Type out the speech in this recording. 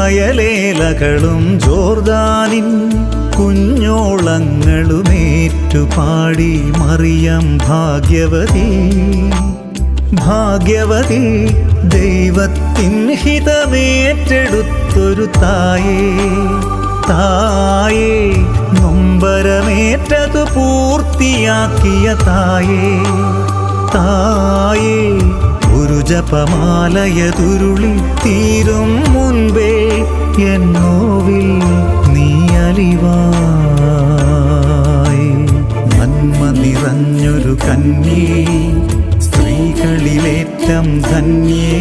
വയലേലകളും ജോർദാനിൻ കുഞ്ഞോളങ്ങളുമേറ്റുപാടി മറിയം ഭാഗ്യവതി ഭാഗ്യവതി ദൈവത്തിൻ ഹിതമേറ്റെടുത്തൊരു തായേ തായേ നൊമ്പരമേറ്റതു പൂർത്തിയാക്കിയ തായേ തായേ ഒരു ജപമാലയതുരുളി തീരും മുൻപേ എന്നോവിൽ നീ അലിവായി നന്മ നിറഞ്ഞൊരു കന്യേ സ്ത്രീകളിലേറ്റം ധന്യേ